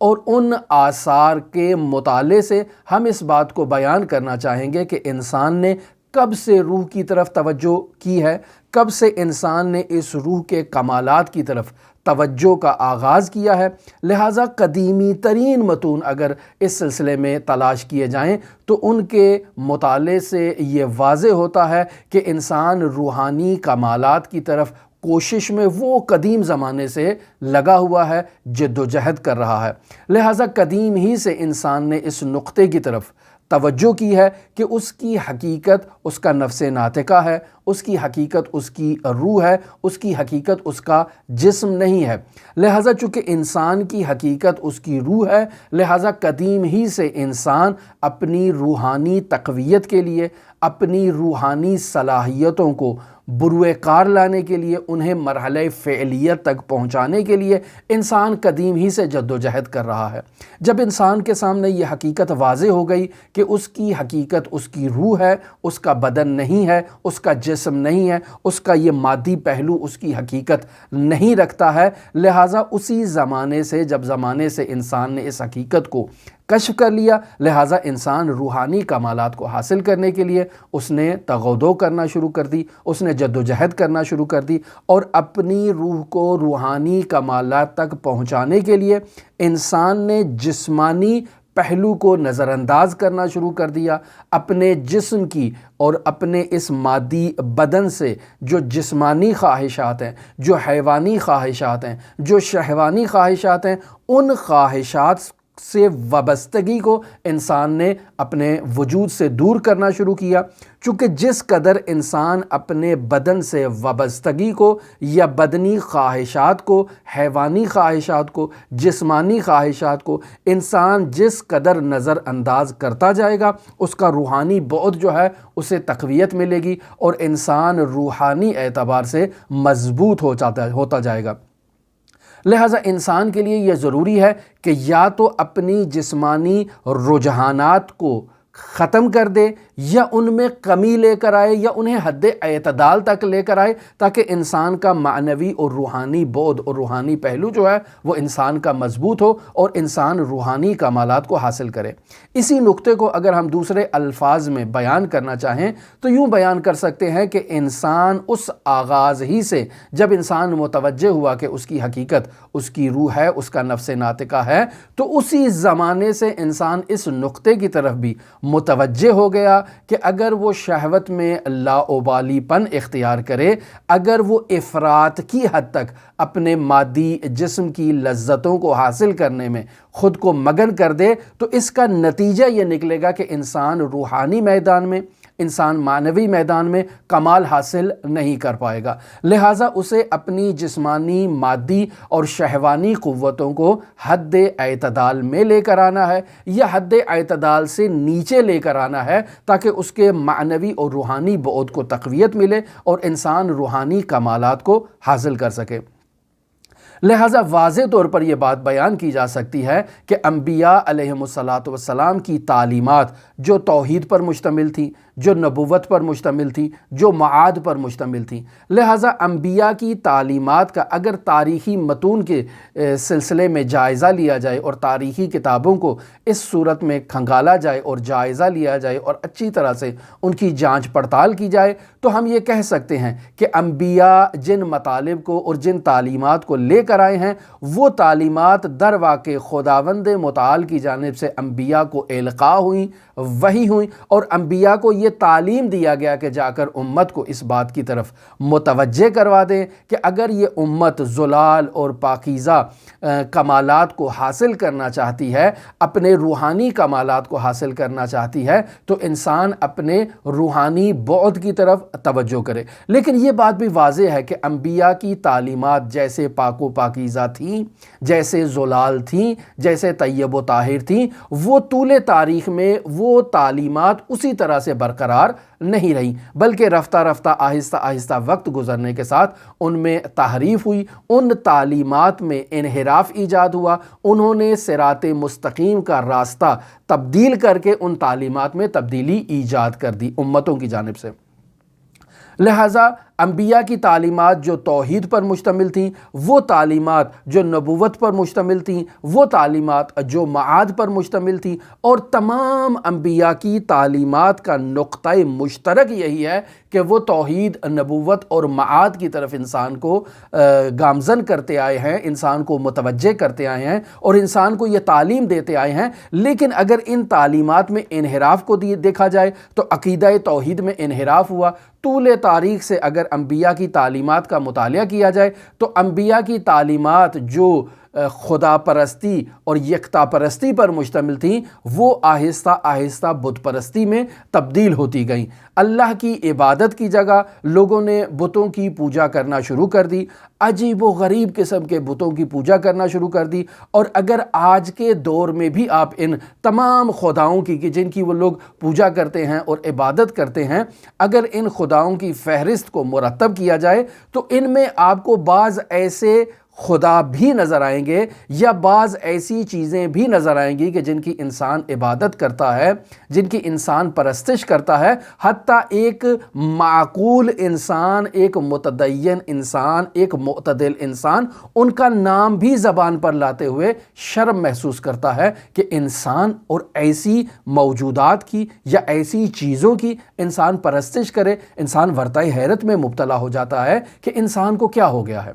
اور ان آثار کے مطالعے سے ہم اس بات کو بیان کرنا چاہیں گے کہ انسان نے کب سے روح کی طرف توجہ کی ہے، کب سے انسان نے اس روح کے کمالات کی طرف توجہ کا آغاز کیا ہے۔ لہٰذا قدیمی ترین متون اگر اس سلسلے میں تلاش کیے جائیں تو ان کے مطالعے سے یہ واضح ہوتا ہے کہ انسان روحانی کمالات کی طرف کوشش میں وہ قدیم زمانے سے لگا ہوا ہے، جد و جہد کر رہا ہے۔ لہٰذا قدیم ہی سے انسان نے اس نقطے کی طرف توجہ کی ہے کہ اس کی حقیقت اس کا نفس ناطقہ ہے، اس کی حقیقت اس کی روح ہے، اس کی حقیقت اس کا جسم نہیں ہے۔ لہٰذا چونکہ انسان کی حقیقت اس کی روح ہے، لہٰذا قدیم ہی سے انسان اپنی روحانی تقویت کے لیے، اپنی روحانی صلاحیتوں کو بروئے کار لانے کے لیے، انہیں مرحلہ فعلیت تک پہنچانے کے لیے انسان قدیم ہی سے جد و جہد کر رہا ہے۔ جب انسان کے سامنے یہ حقیقت واضح ہو گئی کہ اس کی حقیقت اس کی روح ہے، اس کا بدن نہیں ہے، اس کا جسم نہیں ہے، اس کا یہ مادی پہلو اس کی حقیقت نہیں رکھتا ہے، لہٰذا اسی زمانے سے، جب زمانے سے انسان نے اس حقیقت کو کشف کر لیا، لہٰذا انسان روحانی کمالات کو حاصل کرنے کے لیے اس نے تغودو کرنا شروع کر دی، اس نے جد و جہد کرنا شروع کر دی، اور اپنی روح کو روحانی کمالات تک پہنچانے کے لیے انسان نے جسمانی پہلو کو نظر انداز کرنا شروع کر دیا۔ اپنے جسم کی اور اپنے اس مادی بدن سے جو جسمانی خواہشات ہیں، جو حیوانی خواہشات ہیں، جو شہوانی خواہشات ہیں، ان خواہشات سے وابستگی کو انسان نے اپنے وجود سے دور کرنا شروع کیا۔ چونکہ جس قدر انسان اپنے بدن سے وابستگی کو یا بدنی خواہشات کو، حیوانی خواہشات کو، جسمانی خواہشات کو انسان جس قدر نظر انداز کرتا جائے گا، اس کا روحانی بعد جو ہے اسے تقویت ملے گی اور انسان روحانی اعتبار سے مضبوط ہوتا جائے گا۔ لہٰذا انسان کے لیے یہ ضروری ہے کہ یا تو اپنی جسمانی رجحانات کو ختم کر دے یا ان میں کمی لے کر آئے یا انہیں حد اعتدال تک لے کر آئے، تاکہ انسان کا معنوی اور روحانی بعد اور روحانی پہلو جو ہے وہ انسان کا مضبوط ہو اور انسان روحانی کمالات کو حاصل کرے۔ اسی نقطے کو اگر ہم دوسرے الفاظ میں بیان کرنا چاہیں تو یوں بیان کر سکتے ہیں کہ انسان اس آغاز ہی سے، جب انسان متوجہ ہوا کہ اس کی حقیقت اس کی روح ہے، اس کا نفس ناطقہ ہے، تو اسی زمانے سے انسان اس نقطے کی طرف بھی متوجہ ہو گیا کہ اگر وہ شہوت میں لاابالی پن اختیار کرے، اگر وہ افراط کی حد تک اپنے مادی جسم کی لذتوں کو حاصل کرنے میں خود کو مگن کر دے، تو اس کا نتیجہ یہ نکلے گا کہ انسان روحانی میدان میں، انسان معنوی میدان میں کمال حاصل نہیں کر پائے گا۔ لہٰذا اسے اپنی جسمانی، مادی اور شہوانی قوتوں کو حد اعتدال میں لے کر آنا ہے یا حد اعتدال سے نیچے لے کر آنا ہے، تاکہ اس کے معنوی اور روحانی بعد کو تقویت ملے اور انسان روحانی کمالات کو حاصل کر سکے۔ لہٰذا واضح طور پر یہ بات بیان کی جا سکتی ہے کہ انبیاء علیہم السلام کی تعلیمات جو توحید پر مشتمل تھی، جو نبوت پر مشتمل تھی، جو معاد پر مشتمل تھی، لہٰذا انبیاء کی تعلیمات کا اگر تاریخی متون کے سلسلے میں جائزہ لیا جائے اور تاریخی کتابوں کو اس صورت میں کھنگالا جائے اور جائزہ لیا جائے اور اچھی طرح سے ان کی جانچ پڑتال کی جائے، تو ہم یہ کہہ سکتے ہیں کہ انبیاء جن مطالب کو اور جن تعلیمات کو لے کر آئے ہیں، وہ تعلیمات در واقع خداوند متعال کی جانب سے انبیاء کو القاء ہوئیں، وحی ہوئیں، اور انبیاء کو یہ تعلیم دیا گیا کہ جا کر امت کو اس بات کی طرف متوجہ کروا دیں کہ اگر یہ امت زلال اور پاکیزہ کمالات کو حاصل کرنا چاہتی ہے، اپنے روحانی کمالات کو حاصل کرنا چاہتی ہے، تو انسان اپنے روحانی بعد کی طرف توجہ کرے۔ لیکن یہ بات بھی واضح ہے کہ انبیاء کی تعلیمات جیسے پاک و پاکیزہ تھیں، جیسے زلال تھیں، جیسے طیب و طاہر تھیں، وہ طول تاریخ میں وہ تعلیمات اسی طرح سے برقرار نہیں رہیں، بلکہ رفتہ رفتہ آہستہ آہستہ وقت گزرنے کے ساتھ ان میں تحریف ہوئی، ان تعلیمات میں انحراف ایجاد ہوا، انہوں نے صراط مستقیم کا راستہ تبدیل کر کے ان تعلیمات میں تبدیلی ایجاد کر دی امتوں کی جانب سے۔ لہٰذا انبیاء کی تعلیمات جو توحید پر مشتمل تھیں، وہ تعلیمات جو نبوت پر مشتمل تھیں، وہ تعلیمات جو معاد پر مشتمل تھیں، اور تمام انبیاء کی تعلیمات کا نقطۂ مشترک یہی ہے کہ وہ توحید، نبوت اور معاد کی طرف انسان کو گامزن کرتے آئے ہیں، انسان کو متوجہ کرتے آئے ہیں اور انسان کو یہ تعلیم دیتے آئے ہیں۔ لیکن اگر ان تعلیمات میں انحراف کو دیکھا جائے تو عقیدہ توحید میں انحراف ہوا۔ طول تاریخ سے اگر انبیاء کی تعلیمات کا مطالعہ کیا جائے تو انبیاء کی تعلیمات جو خدا پرستی اور یکتا پرستی پر مشتمل تھیں، وہ آہستہ آہستہ بت پرستی میں تبدیل ہوتی گئیں۔ اللہ کی عبادت کی جگہ لوگوں نے بتوں کی پوجا کرنا شروع کر دی، عجیب و غریب قسم کے بتوں کی پوجا کرنا شروع کر دی۔ اور اگر آج کے دور میں بھی آپ ان تمام خداؤں کی جن کی وہ لوگ پوجا کرتے ہیں اور عبادت کرتے ہیں، اگر ان خداؤں کی فہرست کو مرتب کیا جائے تو ان میں آپ کو بعض ایسے خدا بھی نظر آئیں گے یا بعض ایسی چیزیں بھی نظر آئیں گی کہ جن کی انسان عبادت کرتا ہے، جن کی انسان پرستش کرتا ہے۔ حتیٰ ایک معقول انسان، ایک متدین انسان، ایک معتدل انسان ان کا نام بھی زبان پر لاتے ہوئے شرم محسوس کرتا ہے کہ انسان اور ایسی موجودات کی یا ایسی چیزوں کی انسان پرستش کرے۔ انسان ورطۂ حیرت میں مبتلا ہو جاتا ہے کہ انسان کو کیا ہو گیا ہے۔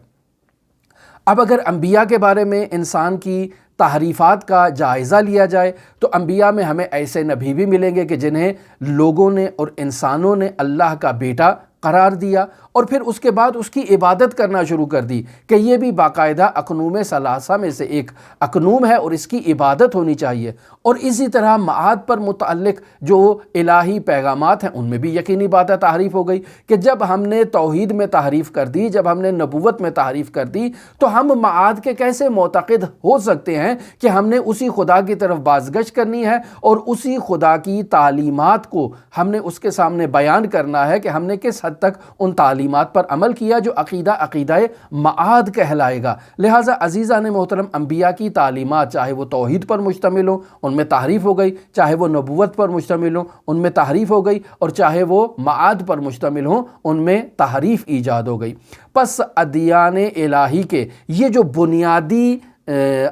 اب اگر انبیاء کے بارے میں انسان کی تحریفات کا جائزہ لیا جائے تو انبیاء میں ہمیں ایسے نبی بھی ملیں گے کہ جنہیں لوگوں نے اور انسانوں نے اللہ کا بیٹا قرار دیا اور پھر اس کے بعد اس کی عبادت کرنا شروع کر دی کہ یہ بھی باقاعدہ اقنوم ثلاثہ میں سے ایک اقنوم ہے اور اس کی عبادت ہونی چاہیے۔ اور اسی طرح معاد پر متعلق جو الہی پیغامات ہیں ان میں بھی یقینی بات ہے تحریف ہو گئی کہ جب ہم نے توحید میں تحریف کر دی، جب ہم نے نبوت میں تحریف کر دی تو ہم معاد کے کیسے معتقد ہو سکتے ہیں کہ ہم نے اسی خدا کی طرف بازگشت کرنی ہے اور اسی خدا کی تعلیمات کو ہم نے اس کے سامنے بیان کرنا ہے کہ ہم نے کس حد تک ان تعلیمات پر عمل کیا جو عقیدہ معاد کہلائے گا۔ لہٰذا عزیزان محترم، انبیاء کی تعلیمات چاہے وہ توحید پر مشتمل ہوں ان میں تحریف ہو گئی، چاہے وہ نبوت پر مشتمل ہوں ان میں تحریف ہو گئی، اور چاہے وہ معاد پر مشتمل ہوں ان میں تحریف ایجاد ہو گئی۔ پس ادیان الہی کے یہ جو بنیادی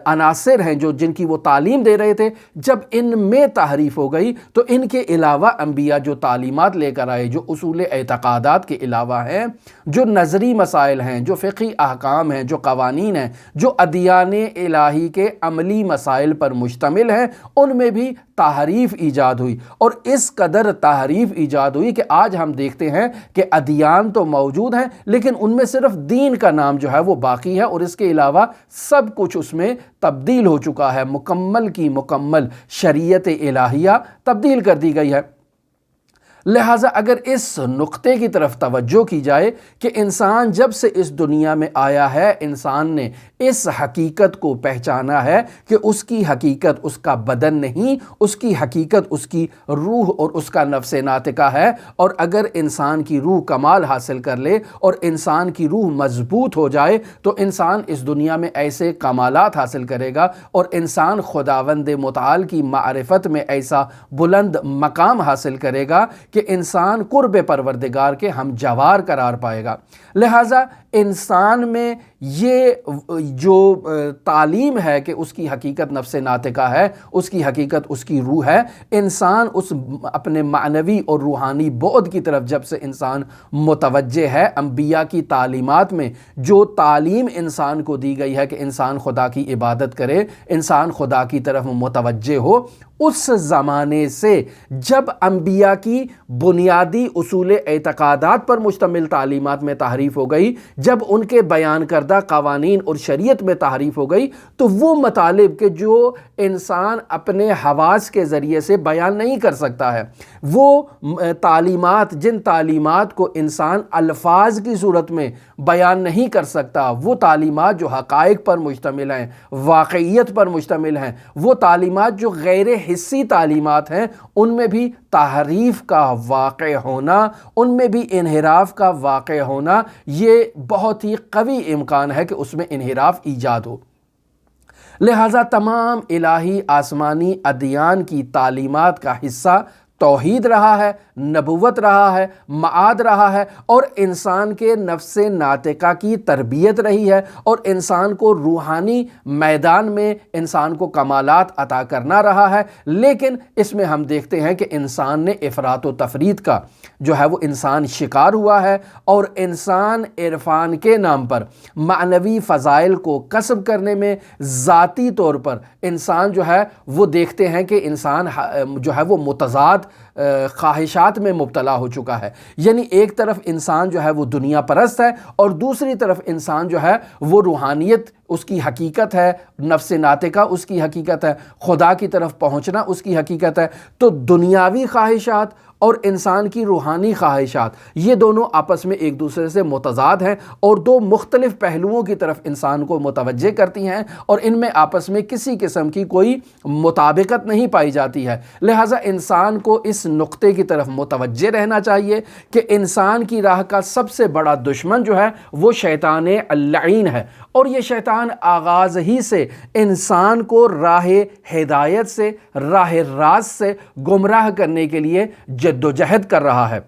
عناصر ہیں جن کی وہ تعلیم دے رہے تھے، جب ان میں تحریف ہو گئی تو ان کے علاوہ انبیاء جو تعلیمات لے کر آئے، جو اصول اعتقادات کے علاوہ ہیں، جو نظری مسائل ہیں، جو فقہی احکام ہیں، جو قوانین ہیں، جو ادیان الہی کے عملی مسائل پر مشتمل ہیں، ان میں بھی تحریف ایجاد ہوئی۔ اور اس قدر تحریف ایجاد ہوئی کہ آج ہم دیکھتے ہیں کہ ادیان تو موجود ہیں لیکن ان میں صرف دین کا نام جو ہے وہ باقی ہے اور اس کے علاوہ سب کچھ اس میں تبدیل ہو چکا ہے۔ مکمل کی مکمل شریعت الہیہ تبدیل کر دی گئی ہے۔ لہٰذا اگر اس نقطے کی طرف توجہ کی جائے کہ انسان جب سے اس دنیا میں آیا ہے، انسان نے اس حقیقت کو پہچانا ہے کہ اس کی حقیقت اس کا بدن نہیں، اس کی حقیقت اس کی روح اور اس کا نفس ناطقہ ہے، اور اگر انسان کی روح کمال حاصل کر لے اور انسان کی روح مضبوط ہو جائے تو انسان اس دنیا میں ایسے کمالات حاصل کرے گا اور انسان خداوند متعال کی معرفت میں ایسا بلند مقام حاصل کرے گا کہ انسان قرب پروردگار کے ہم جوار قرار پائے گا۔ لہٰذا انسان میں یہ جو تعلیم ہے کہ اس کی حقیقت نفس ناطقہ ہے، اس کی حقیقت اس کی روح ہے، انسان اس اپنے معنوی اور روحانی بعد کی طرف جب سے انسان متوجہ ہے، انبیاء کی تعلیمات میں جو تعلیم انسان کو دی گئی ہے کہ انسان خدا کی عبادت کرے، انسان خدا کی طرف متوجہ ہو، اس زمانے سے جب انبیاء کی بنیادی اصول اعتقادات پر مشتمل تعلیمات میں تحریف ہو گئی، جب ان کے بیان کردہ قوانین اور شریعت میں تحریف ہو گئی، تو وہ مطالب کہ جو انسان اپنے حواس کے ذریعے سے بیان نہیں کر سکتا ہے، وہ تعلیمات، جن تعلیمات کو انسان الفاظ کی صورت میں بیان نہیں کر سکتا، وہ تعلیمات جو حقائق پر مشتمل ہیں، واقعیت پر مشتمل ہیں، وہ تعلیمات جو غیر حسی تعلیمات ہیں، ان میں بھی تحریف کا واقع ہونا، ان میں بھی انحراف کا واقع ہونا، یہ بہت ہی قوی امکان ہے کہ اس میں انحراف ایجاد ہو۔ لہٰذا تمام الہی آسمانی ادیان کی تعلیمات کا حصہ توحید رہا ہے، نبوت رہا ہے، معاد رہا ہے، اور انسان کے نفس ناطقہ کی تربیت رہی ہے، اور انسان کو روحانی میدان میں انسان کو کمالات عطا کرنا رہا ہے۔ لیکن اس میں ہم دیکھتے ہیں کہ انسان نے افراط و تفریط کا جو ہے وہ انسان شکار ہوا ہے، اور انسان عرفان کے نام پر معنوی فضائل کو کسب کرنے میں ذاتی طور پر انسان جو ہے وہ دیکھتے ہیں کہ انسان جو ہے وہ متضاد خواہشات میں مبتلا ہو چکا ہے۔ یعنی ایک طرف انسان جو ہے وہ دنیا پرست ہے، اور دوسری طرف انسان جو ہے وہ روحانیت اس کی حقیقت ہے، نفس ناطقہ اس کی حقیقت ہے، خدا کی طرف پہنچنا اس کی حقیقت ہے۔ تو دنیاوی خواہشات اور انسان کی روحانی خواہشات یہ دونوں آپس میں ایک دوسرے سے متضاد ہیں، اور دو مختلف پہلوؤں کی طرف انسان کو متوجہ کرتی ہیں، اور ان میں آپس میں کسی قسم کی کوئی مطابقت نہیں پائی جاتی ہے۔ لہٰذا انسان کو اس نقطے کی طرف متوجہ رہنا چاہیے کہ انسان کی راہ کا سب سے بڑا دشمن جو ہے وہ شیطان اللعین ہے، اور یہ شیطان آغاز ہی سے انسان کو راہ ہدایت سے، راہ راست سے گمراہ کرنے کے لیے جد و جہد کر رہا ہے۔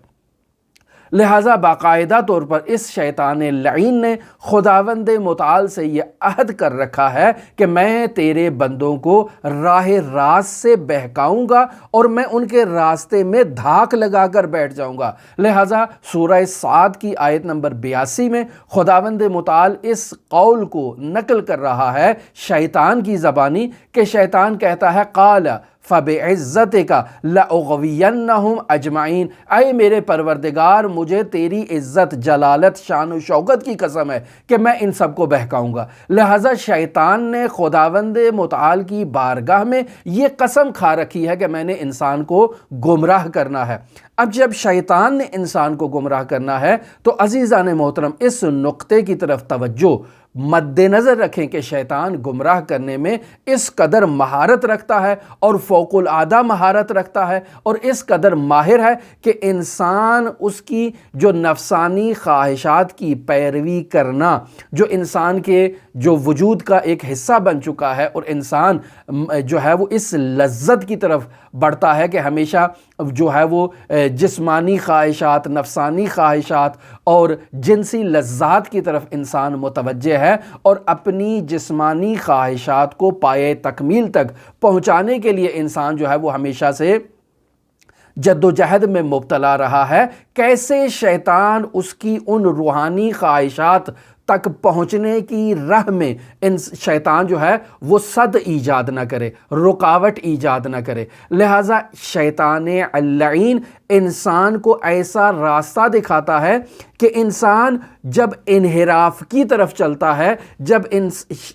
لہٰذا باقاعدہ طور پر اس شیطان لعین نے خداوند متعال سے یہ عہد کر رکھا ہے کہ میں تیرے بندوں کو راہ راست سے بہکاؤں گا، اور میں ان کے راستے میں دھاک لگا کر بیٹھ جاؤں گا۔ لہٰذا سورہ صاد کی آیت نمبر 82 میں خداوند متعال اس قول کو نقل کر رہا ہے شیطان کی زبانی، کہ شیطان کہتا ہے قال فَبِعِزَّتِكَ لَأُغْوِيَنَّهُمْ أَجْمَعِينَ، اے میرے پروردگار مجھے تیری عزت، جلالت، شان و شوکت کی قسم ہے کہ میں ان سب کو بہکاؤں گا۔ لہٰذا شیطان نے خداوند متعال کی بارگاہ میں یہ قسم کھا رکھی ہے کہ میں نے انسان کو گمراہ کرنا ہے۔ اب جب شیطان نے انسان کو گمراہ کرنا ہے تو عزیزان محترم اس نقطے کی طرف توجہ مد نظر رکھیں کہ شیطان گمراہ کرنے میں اس قدر مہارت رکھتا ہے، اور فوق العادہ مہارت رکھتا ہے، اور اس قدر ماہر ہے کہ انسان اس کی جو نفسانی خواہشات کی پیروی کرنا جو انسان کے جو وجود کا ایک حصہ بن چکا ہے، اور انسان جو ہے وہ اس لذت کی طرف بڑھتا ہے کہ ہمیشہ جو ہے وہ جسمانی خواہشات، نفسانی خواہشات اور جنسی لذات کی طرف انسان متوجہ ہے، اور اپنی جسمانی خواہشات کو پائے تکمیل تک پہنچانے کے لیے انسان جو ہے وہ ہمیشہ سے جد و جہد میں مبتلا رہا ہے۔ کیسے شیطان اس کی ان روحانی خواہشات تک پہنچنے کی راہ میں شیطان جو ہے وہ صد ایجاد نہ کرے، رکاوٹ ایجاد نہ کرے۔ لہٰذا شیطان اللعین انسان کو ایسا راستہ دکھاتا ہے کہ انسان جب انحراف کی طرف چلتا ہے، جب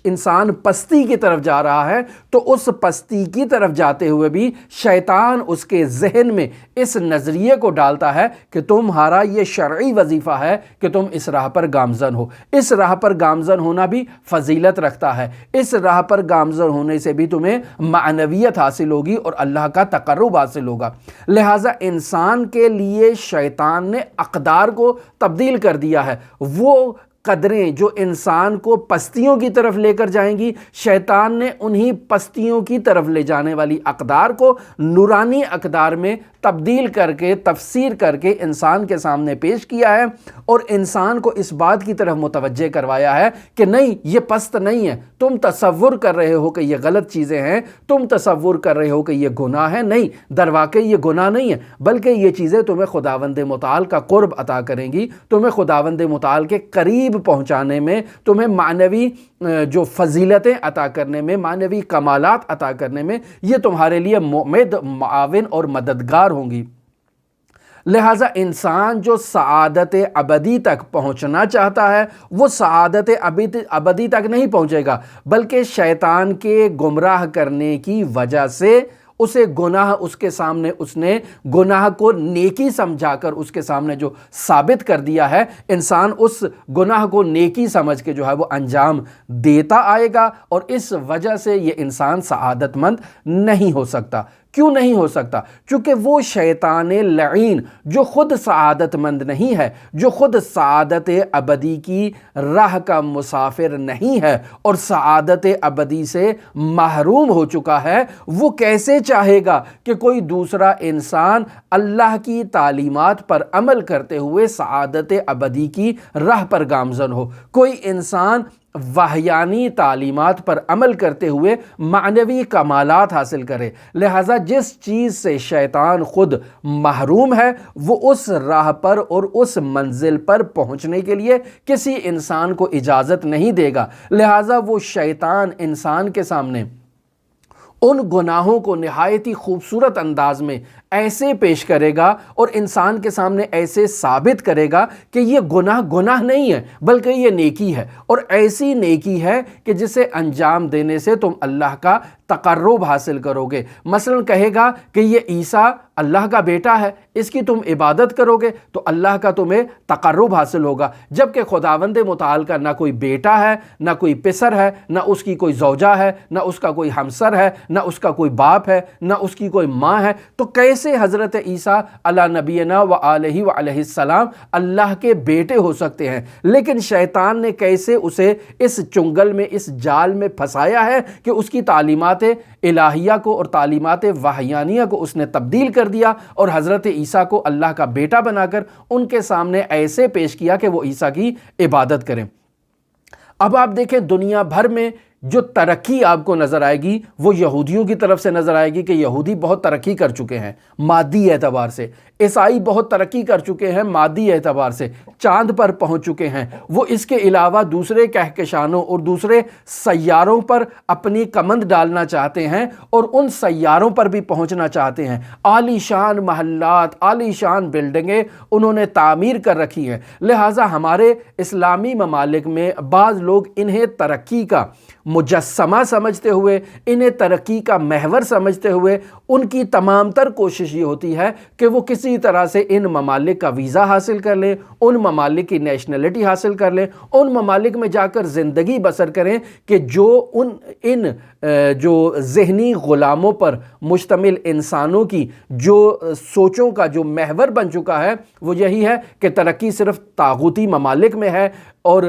انسان پستی کی طرف جا رہا ہے، تو اس پستی کی طرف جاتے ہوئے بھی شیطان اس کے ذہن میں اس نظریے کو ڈالتا ہے کہ تمہارا یہ شرعی وظیفہ ہے کہ تم اس راہ پر گامزن ہو۔ اس راہ پر گامزن ہونا بھی فضیلت رکھتا ہے، اس راہ پر گامزن ہونے سے بھی تمہیں معنویت حاصل ہوگی اور اللہ کا تقرب حاصل ہوگا۔ لہٰذا انسان کے لیے شیطان نے اقدار کو تبدیل کر دیا ہے۔ وہ قدریں جو انسان کو پستیوں کی طرف لے کر جائیں گی، شیطان نے انہی پستیوں کی طرف لے جانے والی اقدار کو نورانی اقدار میں تبدیل کر کے، تفسیر کر کے انسان کے سامنے پیش کیا ہے، اور انسان کو اس بات کی طرف متوجہ کروایا ہے کہ نہیں، یہ پست نہیں ہے، تم تصور کر رہے ہو کہ یہ غلط چیزیں ہیں، تم تصور کر رہے ہو کہ یہ گناہ ہے، نہیں، در واقع یہ گناہ نہیں ہے، بلکہ یہ چیزیں تمہیں خداوند متعال کا قرب عطا کریں گی، تمہیں خداوند متعال کے قریب پہنچانے میں، تمہیں معنوی جو فضیلتیں عطا کرنے میں، معنوی کمالات عطا کرنے میں یہ تمہارے لیے معمد، معاون اور مددگار ہوں گی۔ لہٰذا انسان جو سعادت ابدی تک پہنچنا چاہتا ہے وہ سعادت ابدی تک نہیں پہنچے گا، بلکہ شیطان کے گمراہ کرنے کی وجہ سے اسے گناہ، اس کے سامنے اس نے گناہ کو نیکی سمجھا کر اس کے سامنے جو ثابت کر دیا ہے، انسان اس گناہ کو نیکی سمجھ کے جو ہے وہ انجام دیتا آئے گا، اور اس وجہ سے یہ انسان سعادت مند نہیں ہو سکتا۔ کیوں نہیں ہو سکتا؟ چونکہ وہ شیطان لعین جو خود سعادت مند نہیں ہے، جو خود سعادت ابدی کی راہ کا مسافر نہیں ہے اور سعادت ابدی سے محروم ہو چکا ہے، وہ کیسے چاہے گا کہ کوئی دوسرا انسان اللہ کی تعلیمات پر عمل کرتے ہوئے سعادت ابدی کی راہ پر گامزن ہو؟ کوئی انسان وحیانی تعلیمات پر عمل کرتے ہوئے معنوی کمالات حاصل کرے۔ لہٰذا جس چیز سے شیطان خود محروم ہے، وہ اس راہ پر اور اس منزل پر پہنچنے کے لیے کسی انسان کو اجازت نہیں دے گا۔ لہٰذا وہ شیطان انسان کے سامنے ان گناہوں کو نہایت ہی خوبصورت انداز میں ایسے پیش کرے گا اور انسان کے سامنے ایسے ثابت کرے گا کہ یہ گناہ نہیں ہے بلکہ یہ نیکی ہے، اور ایسی نیکی ہے کہ جسے انجام دینے سے تم اللہ کا تقرب حاصل کرو گے۔ مثلا کہے گا کہ یہ عیسیٰ اللہ کا بیٹا ہے، اس کی تم عبادت کرو گے تو اللہ کا تمہیں تقرب حاصل ہوگا، جبکہ خداوند متعال کا نہ کوئی بیٹا ہے، نہ کوئی پسر ہے، نہ اس کی کوئی زوجہ ہے، نہ اس کا کوئی ہمسر ہے، نہ اس کا کوئی باپ ہے، نہ اس کی کوئی ماں ہے، تو کیسے حضرت عیسیٰ علی نبینا و آلہ و علیہ السلام اللہ کے بیٹے ہو سکتے ہیں؟ لیکن شیطان نے کیسے اسے اس چنگل میں، اس جال میں پھنسایا ہے کہ اس کی تعلیمات الہیہ کو اور تعلیمات وحیانیہ کو اس نے تبدیل کر دیا اور حضرت عیسیٰ کو اللہ کا بیٹا بنا کر ان کے سامنے ایسے پیش کیا کہ وہ عیسیٰ کی عبادت کریں۔ اب آپ دیکھیں دنیا بھر میں جو ترقی آپ کو نظر آئے گی وہ یہودیوں کی طرف سے نظر آئے گی کہ یہودی بہت ترقی کر چکے ہیں مادی اعتبار سے، عیسائی بہت ترقی کر چکے ہیں مادی اعتبار سے، چاند پر پہنچ چکے ہیں، وہ اس کے علاوہ دوسرے کہکشانوں اور دوسرے سیاروں پر اپنی کمند ڈالنا چاہتے ہیں اور ان سیاروں پر بھی پہنچنا چاہتے ہیں۔ عالی شان محلات، عالی شان بلڈنگیں انہوں نے تعمیر کر رکھی ہیں۔ لہٰذا ہمارے اسلامی ممالک میں بعض لوگ انہیں ترقی کا مجسمہ سمجھتے ہوئے، انہیں ترقی کا محور سمجھتے ہوئے، ان کی تمام تر کوشش یہ ہوتی ہے کہ وہ کسی طرح سے ان ممالک کا ویزا حاصل کر لیں، ان ممالک کی نیشنلٹی حاصل کر لیں، ان ممالک میں جا کر زندگی بسر کریں کہ جو جو ذہنی غلاموں پر مشتمل انسانوں کی جو سوچوں کا جو محور بن چکا ہے وہ یہی ہے کہ ترقی صرف طاغوتی ممالک میں ہے اور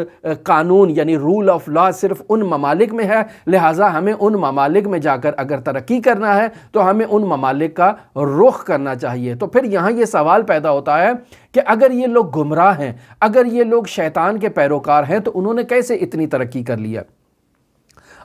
قانون یعنی رول آف لا صرف ان ممالک میں ہے، لہٰذا ہمیں ان ممالک میں جا کر اگر ترقی کرنا ہے تو ہمیں ان ممالک کا رخ کرنا چاہیے۔ تو پھر یہاں یہ سوال پیدا ہوتا ہے کہ اگر یہ لوگ گمراہ ہیں، اگر یہ لوگ شیطان کے پیروکار ہیں تو انہوں نے کیسے اتنی ترقی کر لیا؟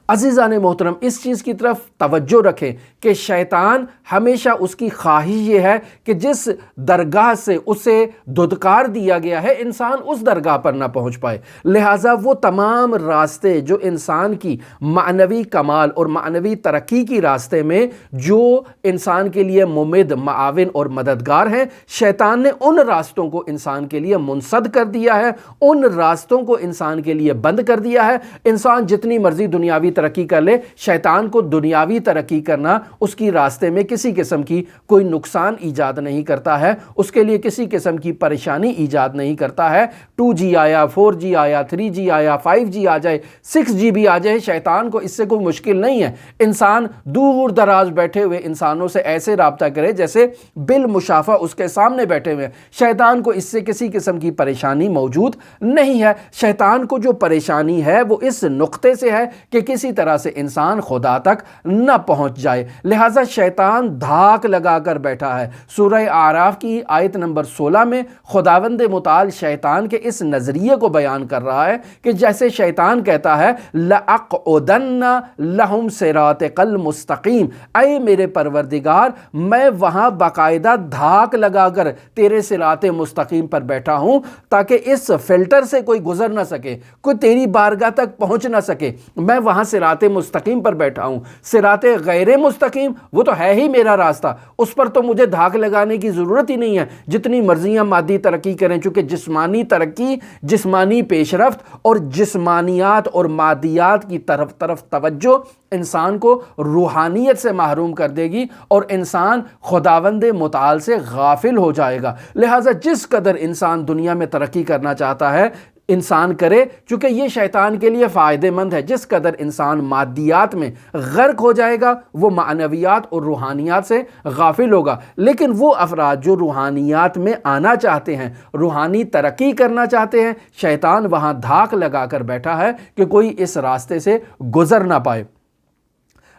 عزیزان محترم، اس چیز کی طرف توجہ رکھیں کہ شیطان ہمیشہ اس کی خواہش یہ ہے کہ جس درگاہ سے اسے دھتکار دیا گیا ہے انسان اس درگاہ پر نہ پہنچ پائے، لہٰذا وہ تمام راستے جو انسان کی معنوی کمال اور معنوی ترقی کی راستے میں جو انسان کے لیے ممد، معاون اور مددگار ہیں، شیطان نے ان راستوں کو انسان کے لیے منسد کر دیا ہے، ان راستوں کو انسان کے لیے بند کر دیا ہے۔ انسان جتنی مرضی دنیاوی ترقی کر لے، شیطان کو دنیاوی ترقی کرنا اس کی راستے میں کسی قسم کی کوئی نقصان ایجاد نہیں کرتا ہے، اس کے لیے کسی قسم کی پریشانی ایجاد نہیں کرتا ہے۔ 2G آیا، 4G آیا، 3G آیا، 5G آ جائے، 6G بھی آ جائے، شیطان کو اس سے کوئی مشکل نہیں ہے۔ انسان دور دراز بیٹھے ہوئے انسانوں سے ایسے رابطہ کرے جیسے بالمشافہ اس کے سامنے بیٹھے ہوئے، شیطان کو اس سے کسی قسم کی پریشانی موجود نہیں ہے۔ شیطان کو جو پریشانی ہے وہ اس نقطے سے ہے کہ کسی طرح سے انسان خدا تک نہ پہنچ جائے، لہٰذا شیطان دھاک لگا کر بیٹھا ہے۔ سورہ اعراف کی آیت نمبر 16 میں خداوند متعال شیطان کے اس نظریے کو بیان کر رہا ہے کہ جیسے شیطان کہتا ہے لَأَقْعُدَنَّ لَهُمْ صِرَاطَكَ الْمُسْتَقِيمَ، اے میرے پروردگار میں وہاں باقاعدہ دھاک لگا کر تیرے صراط مستقیم پر بیٹھا ہوں تاکہ اس فلٹر سے کوئی گزر نہ سکے، کوئی تیری بارگاہ تک پہنچ نہ سکے۔ میں وہاں صراط مستقیم پر بیٹھا ہوں، صراط غیر مستقیم وہ تو ہے ہی میرا راستہ، اس پر تو مجھے دھاک لگانے کی ضرورت ہی نہیں ہے۔ جتنی مرضیاں مادی ترقی کریں، چونکہ جسمانی ترقی، جسمانی پیش رفت اور جسمانیات اور مادیات کی طرف توجہ انسان کو روحانیت سے محروم کر دے گی اور انسان خداوند متعال سے غافل ہو جائے گا۔ لہٰذا جس قدر انسان دنیا میں ترقی کرنا چاہتا ہے انسان کرے، چونکہ یہ شیطان کے لیے فائدہ مند ہے۔ جس قدر انسان مادیات میں غرق ہو جائے گا وہ معنویات اور روحانیات سے غافل ہوگا۔ لیکن وہ افراد جو روحانیات میں آنا چاہتے ہیں، روحانی ترقی کرنا چاہتے ہیں، شیطان وہاں دھاک لگا کر بیٹھا ہے کہ کوئی اس راستے سے گزر نہ پائے۔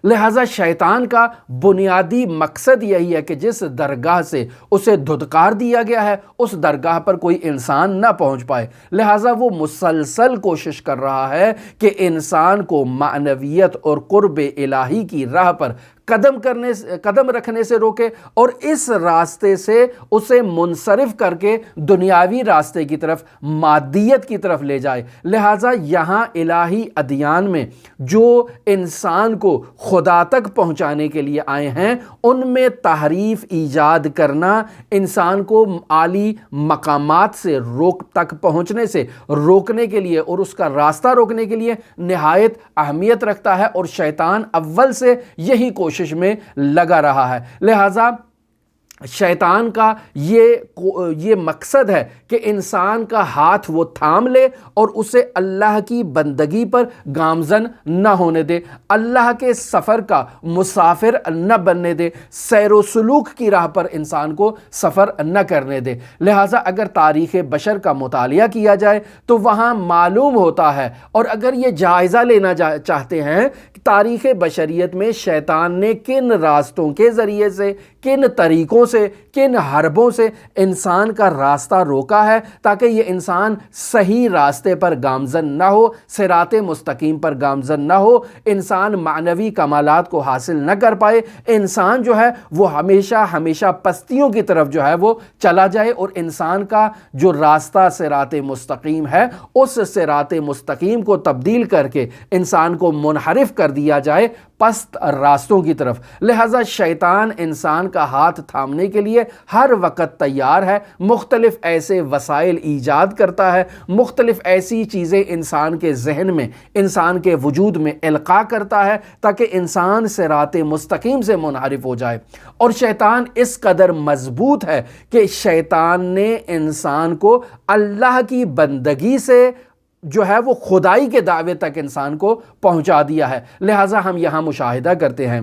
لہٰذا شیطان کا بنیادی مقصد یہی ہے کہ جس درگاہ سے اسے دھتکار دیا گیا ہے اس درگاہ پر کوئی انسان نہ پہنچ پائے۔ لہٰذا وہ مسلسل کوشش کر رہا ہے کہ انسان کو معنویت اور قرب الہی کی راہ پر قدم رکھنے سے روکے اور اس راستے سے اسے منصرف کر کے دنیاوی راستے کی طرف، مادیت کی طرف لے جائے۔ لہٰذا یہاں الہی ادیان میں جو انسان کو خدا تک پہنچانے کے لیے آئے ہیں ان میں تحریف ایجاد کرنا انسان کو عالی مقامات سے تک پہنچنے سے روکنے کے لیے اور اس کا راستہ روکنے کے لیے نہایت اہمیت رکھتا ہے، اور شیطان اول سے یہی کوشش میں لگا رہا ہے۔ لہٰذا شیطان کا یہ مقصد ہے کہ انسان کا ہاتھ وہ تھام لے اور اسے اللہ کی بندگی پر گامزن نہ ہونے دے، اللہ کے سفر کا مسافر نہ بننے دے، سیر و سلوک کی راہ پر انسان کو سفر نہ کرنے دے۔ لہٰذا اگر تاریخ بشر کا مطالعہ کیا جائے تو وہاں معلوم ہوتا ہے، اور اگر یہ جائزہ لینا چاہتے ہیں کہ تاریخ بشریت میں شیطان نے کن راستوں کے ذریعے سے، کن طریقوں سے، کن حربوں سے انسان کا راستہ روکا ہے تاکہ یہ انسان صحیح راستے پر گامزن نہ ہو، صراط مستقیم پر گامزن نہ ہو، انسان معنوی کمالات کو حاصل نہ کر پائے، انسان جو ہے وہ ہمیشہ پستیوں کی طرف جو ہے وہ چلا جائے، اور انسان کا جو راستہ صراط مستقیم ہے اس صراط مستقیم کو تبدیل کر کے انسان کو منحرف کر دیا جائے پست راستوں کی طرف۔ لہٰذا شیطان انسان کا ہاتھ تھامنے کے لیے ہر وقت تیار ہے، مختلف ایسے وسائل ایجاد کرتا ہے، مختلف ایسی چیزیں انسان کے ذہن میں، انسان کے وجود میں القاء کرتا ہے تاکہ انسان صراط مستقیم سے منحرف ہو جائے۔ اور شیطان اس قدر مضبوط ہے کہ شیطان نے انسان کو اللہ کی بندگی سے جو ہے وہ خدائی کے دعوے تک انسان کو پہنچا دیا ہے۔ لہٰذا ہم یہاں مشاہدہ کرتے ہیں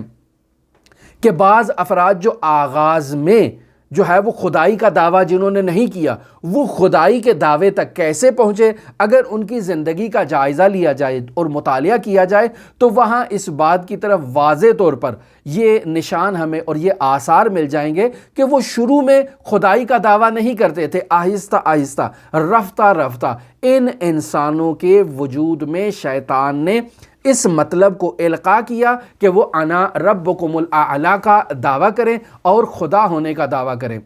کہ بعض افراد جو آغاز میں جو ہے وہ خدائی کا دعویٰ جنہوں نے نہیں کیا، وہ خدائی کے دعوے تک کیسے پہنچے، اگر ان کی زندگی کا جائزہ لیا جائے اور مطالعہ کیا جائے تو وہاں اس بات کی طرف واضح طور پر یہ نشان ہمیں اور یہ آثار مل جائیں گے کہ وہ شروع میں خدائی کا دعویٰ نہیں کرتے تھے۔ آہستہ آہستہ، رفتہ رفتہ ان انسانوں کے وجود میں شیطان نے اس مطلب کو القاء کیا کہ وہ انا ربکم الاعلی کا دعویٰ کریں اور خدا ہونے کا دعویٰ کریں۔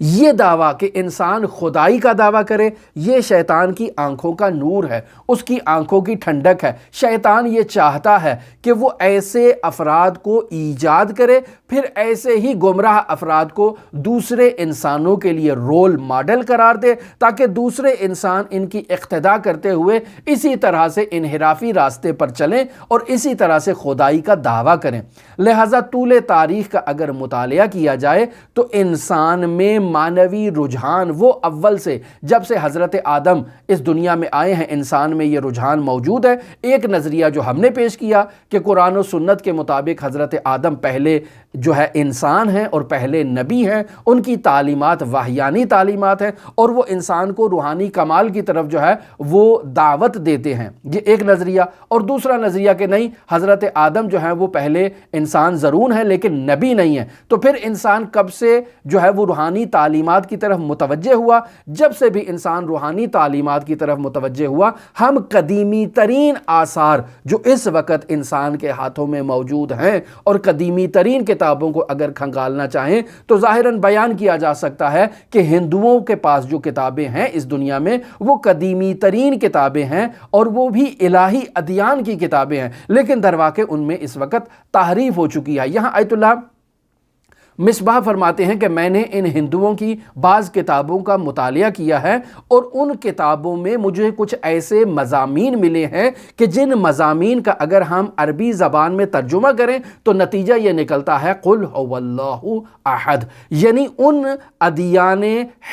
یہ دعویٰ کہ انسان خدائی کا دعویٰ کرے یہ شیطان کی آنکھوں کا نور ہے، اس کی آنکھوں کی ٹھنڈک ہے۔ شیطان یہ چاہتا ہے کہ وہ ایسے افراد کو ایجاد کرے، پھر ایسے ہی گمراہ افراد کو دوسرے انسانوں کے لیے رول ماڈل قرار دے تاکہ دوسرے انسان ان کی اقتداء کرتے ہوئے اسی طرح سے انحرافی راستے پر چلیں اور اسی طرح سے خدائی کا دعویٰ کریں۔ لہٰذا طول تاریخ کا اگر مطالعہ کیا جائے تو انسان میں معنوی رجحان وہ اول سے جب سے حضرت آدم اس دنیا میں آئے ہیں انسان میں یہ رجحان موجود ہے۔ ایک نظریہ جو ہم نے پیش کیا کہ قرآن و سنت کے مطابق حضرت آدم پہلے جو ہے انسان ہیں اور پہلے نبی ہیں، ان کی تعلیمات وحیانی تعلیمات ہیں اور وہ انسان کو روحانی کمال کی طرف جو ہے وہ دعوت دیتے ہیں، یہ ایک نظریہ۔ اور دوسرا نظریہ کہ نہیں، حضرت آدم جو ہیں وہ پہلے انسان ضرور ہیں لیکن نبی نہیں ہیں، تو پھر انسان کب سے جو ہے وہ روحانی تعلیمات کی طرف متوجہ ہوا؟ جب سے بھی انسان روحانی تعلیمات کی طرف متوجہ ہوا، ہم قدیمی ترین آثار جو اس وقت انسان کے ہاتھوں میں موجود ہیں اور قدیمی ترین کتابوں کو اگر کھنگالنا چاہیں تو ظاہراً بیان کیا جا سکتا ہے کہ ہندوؤں کے پاس جو کتابیں ہیں اس دنیا میں وہ قدیمی ترین کتابیں ہیں اور وہ بھی الہی ادیان کی کتابیں ہیں، لیکن در واقع ان میں اس وقت تحریف ہو چکی ہے۔ یہاں آیت اللہ مصباح فرماتے ہیں کہ میں نے ان ہندوؤں کی بعض کتابوں کا مطالعہ کیا ہے اور ان کتابوں میں مجھے کچھ ایسے مضامین ملے ہیں کہ جن مضامین کا اگر ہم عربی زبان میں ترجمہ کریں تو نتیجہ یہ نکلتا ہے قل هو اللہ احد، یعنی ان ادیان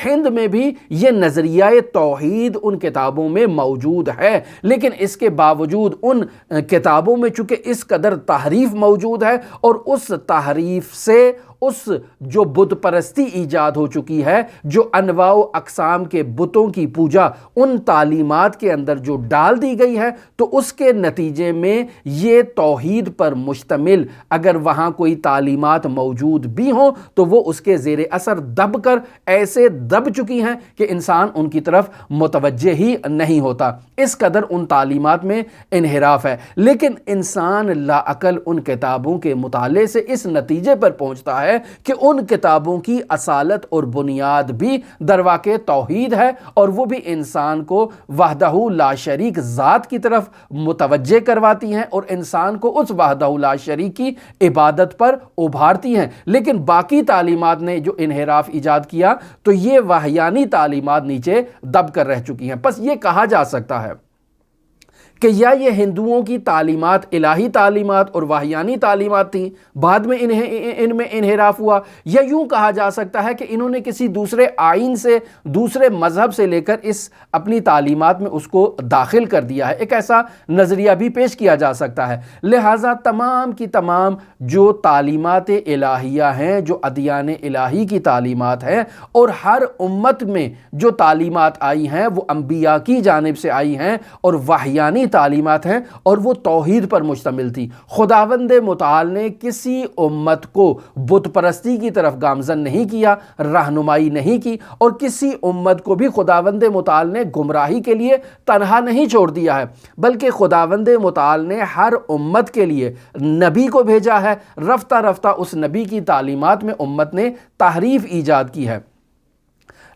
ہند میں بھی یہ نظریہ توحید ان کتابوں میں موجود ہے، لیکن اس کے باوجود ان کتابوں میں چونکہ اس قدر تحریف موجود ہے اور اس تحریف سے اس جو بت پرستی ایجاد ہو چکی ہے، جو انواع و اقسام کے بتوں کی پوجا ان تعلیمات کے اندر جو ڈال دی گئی ہے، تو اس کے نتیجے میں یہ توحید پر مشتمل اگر وہاں کوئی تعلیمات موجود بھی ہوں تو وہ اس کے زیر اثر دب کر ایسے دب چکی ہیں کہ انسان ان کی طرف متوجہ ہی نہیں ہوتا، اس قدر ان تعلیمات میں انحراف ہے۔ لیکن انسان لاعقل ان کتابوں کے مطالعے سے اس نتیجے پر پہنچتا ہے کہ ان کتابوں کی اصالت اور بنیاد بھی درواقع توحید ہے، اور وہ بھی انسان کو وحدہ لا شریک ذات کی طرف متوجہ کرواتی ہیں اور انسان کو اس وحدہ لا شریک کی عبادت پر ابھارتی ہیں۔ لیکن باقی تعلیمات نے جو انحراف ایجاد کیا تو یہ وحیانی تعلیمات نیچے دب کر رہ چکی ہیں۔ پس یہ کہا جا سکتا ہے کہ یا یہ ہندوؤں کی تعلیمات الہی تعلیمات اور وحیانی تعلیمات تھیں، بعد میں ان میں انحراف ہوا، یا یوں کہا جا سکتا ہے کہ انہوں نے کسی دوسرے آئین سے، دوسرے مذہب سے لے کر اس اپنی تعلیمات میں اس کو داخل کر دیا ہے۔ ایک ایسا نظریہ بھی پیش کیا جا سکتا ہے۔ لہٰذا تمام کی تمام جو تعلیمات الہیہ ہیں، جو ادیان الہی کی تعلیمات ہیں، اور ہر امت میں جو تعلیمات آئی ہیں وہ انبیاء کی جانب سے آئی ہیں اور وحیانی تعلیمات ہیں، اور وہ توحید پر مشتمل تھی۔ خداوند متعال نے کسی امت کو بت پرستی کی طرف گامزن نہیں کیا، رہنمائی نہیں کی، اور کسی امت کو بھی خداوند متعال نے گمراہی کے لیے تنہا نہیں چھوڑ دیا ہے، بلکہ خداوند متعال نے ہر امت کے لیے نبی کو بھیجا ہے۔ رفتہ رفتہ اس نبی کی تعلیمات میں امت نے تحریف ایجاد کی ہے۔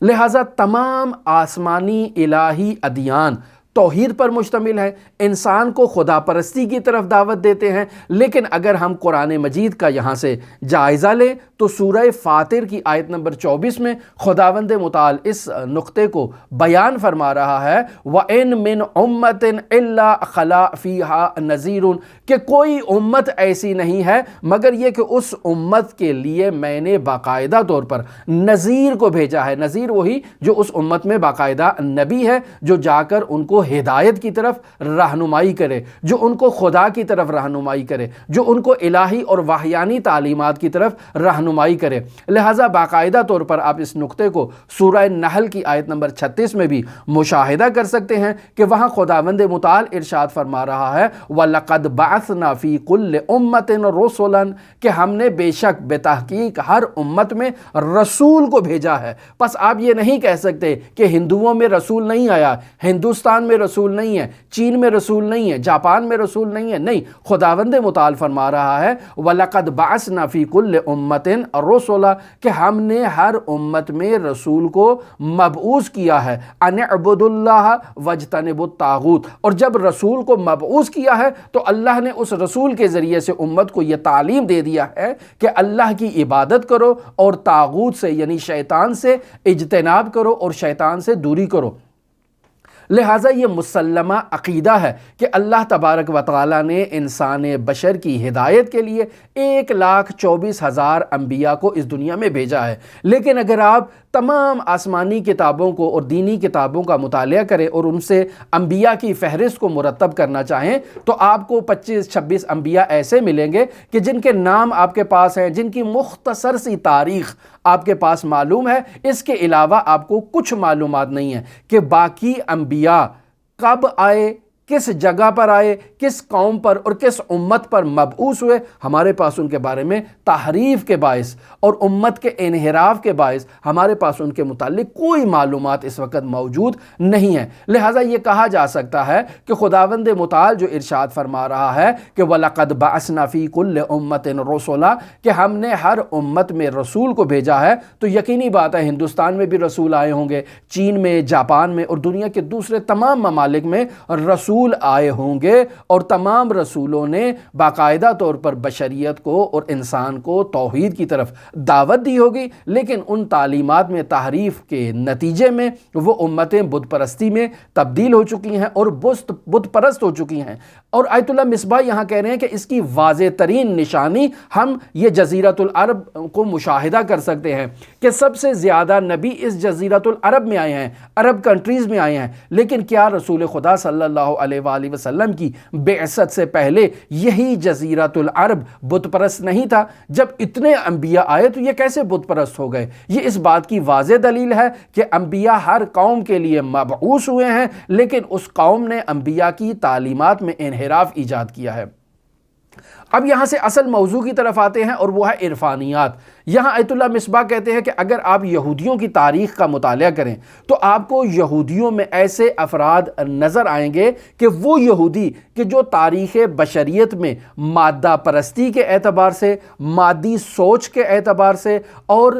لہٰذا تمام آسمانی الہی ادیان توحید پر مشتمل ہے، انسان کو خدا پرستی کی طرف دعوت دیتے ہیں۔ لیکن اگر ہم قرآن مجید کا یہاں سے جائزہ لیں تو سورہ فاطر کی آیت نمبر 24 میں خداوند متعال اس نقطے کو بیان فرما رہا ہے، وَإِن مِّنْ أُمَّةٍ إِلَّا خَلَا فِيهَا نَذِيرٌ، کہ کوئی امت ایسی نہیں ہے مگر یہ کہ اس امت کے لیے میں نے باقاعدہ طور پر نذیر کو بھیجا ہے۔ نذیر وہی جو اس امت میں باقاعدہ نبی ہے، جو جا کر ان کو ہدایت کی طرف رہنمائی کرے، جو ان کو خدا کی طرف رہنمائی کرے، جو ان کو الہی اور وحیانی تعلیمات کی طرف رہنمائی کرے۔ لہٰذا باقاعدہ طور پر آپ اس نقطے کو سورہ نحل کی آیت نمبر 36 میں بھی مشاہدہ کر سکتے ہیں کہ وہاں خداوند متعال ارشاد فرما رہا ہے، وَلَقَدْ بَعَثْنَا فِي كُلِّ أُمَّةٍ رُسُلًا، کہ ہم نے بے شک بے تحقیق ہر امت میں رسول کو بھیجا ہے۔ پس آپ یہ نہیں کہہ سکتے کہ ہندوؤں میں رسول نہیں آیا، ہندوستان میں رسول نہیں ہے، چین میں رسول نہیں ہے، جاپان میں رسول نہیں ہے، نہیں، خداوند متعال فرما رہا ہے وَلَقَدْ بَعَثْنَا فِي كُلِّ أُمَّةٍ رُسُلًا، کہ ہم نے ہر امت میں رسول کو مبعوث کیا ہے، أَنِ اعْبُدُوا اللَّهَ وَاجْتَنِبُوا الطَّاغُوتَ، اور جب رسول کو مبعوث کیا ہے تو اللہ نے اس رسول کے ذریعے سے امت کو یہ تعلیم دے دیا ہے کہ اللہ کی عبادت کرو اور طاغوت سے یعنی شیطان سے اجتناب کرو اور شیطان سے دوری کرو۔ لہٰذا یہ مسلمہ عقیدہ ہے کہ اللہ تبارک و تعالیٰ نے انسان بشر کی ہدایت کے لیے 1,24,000 انبیاء کو اس دنیا میں بھیجا ہے۔ لیکن اگر آپ تمام آسمانی کتابوں کو اور دینی کتابوں کا مطالعہ کریں اور ان سے انبیاء کی فہرست کو مرتب کرنا چاہیں تو آپ کو 25-26 انبیاء ایسے ملیں گے کہ جن کے نام آپ کے پاس ہیں، جن کی مختصر سی تاریخ آپ کے پاس معلوم ہے۔ اس کے علاوہ آپ کو کچھ معلومات نہیں ہے کہ باقی انبیاء کب آئے، کس جگہ پر آئے، کس قوم پر اور کس امت پر مبعوث ہوئے۔ ہمارے پاس ان کے بارے میں تحریف کے باعث اور امت کے انحراف کے باعث ہمارے پاس ان کے متعلق کوئی معلومات اس وقت موجود نہیں ہے۔ لہٰذا یہ کہا جا سکتا ہے کہ خداوند متعال جو ارشاد فرما رہا ہے کہ وَلَقَدْ بَعَثْنَا فِي كُلِّ أُمَّةٍ رُسُلًا، کہ ہم نے ہر امت میں رسول کو بھیجا ہے، تو یقینی بات ہے ہندوستان میں بھی رسول آئے ہوں گے، چین میں، جاپان میں اور دنیا کے دوسرے تمام ممالک میں رسول رسول آئے ہوں گے اور تمام رسولوں نے باقاعدہ طور پر بشریت کو اور انسان کو توحید کی طرف دعوت دی ہوگی، لیکن ان تعلیمات میں تحریف کے نتیجے میں وہ امتیں بت پرستی میں تبدیل ہو چکی ہیں اور بت پرست ہو چکی ہیں۔ اور آیت اللہ مصباح یہاں کہہ رہے ہیں کہ اس کی واضح ترین نشانی ہم یہ جزیرۃ العرب کو مشاہدہ کر سکتے ہیں کہ سب سے زیادہ نبی اس جزیرۃ العرب میں آئے ہیں، عرب کنٹریز میں آئے ہیں، لیکن کیا رسول خدا صلی اللہ علیہ وآلہ وسلم کی بعثت سے پہلے یہی جزیرۃ العرب بت پرست نہیں تھا؟ جب اتنے انبیاء آئے تو یہ کیسے بت پرست ہو گئے؟ یہ اس بات کی واضح دلیل ہے کہ انبیاء ہر قوم کے لیے مبعوث ہوئے ہیں، لیکن اس قوم نے انبیاء کی تعلیمات میں انحراف ایجاد کیا ہے۔ اب یہاں سے اصل موضوع کی طرف آتے ہیں اور وہ ہے عرفانیات۔ یہاں آیت اللہ مصباح کہتے ہیں کہ اگر آپ یہودیوں کی تاریخ کا مطالعہ کریں تو آپ کو یہودیوں میں ایسے افراد نظر آئیں گے کہ وہ یہودی کہ جو تاریخ بشریت میں مادہ پرستی کے اعتبار سے، مادی سوچ کے اعتبار سے اور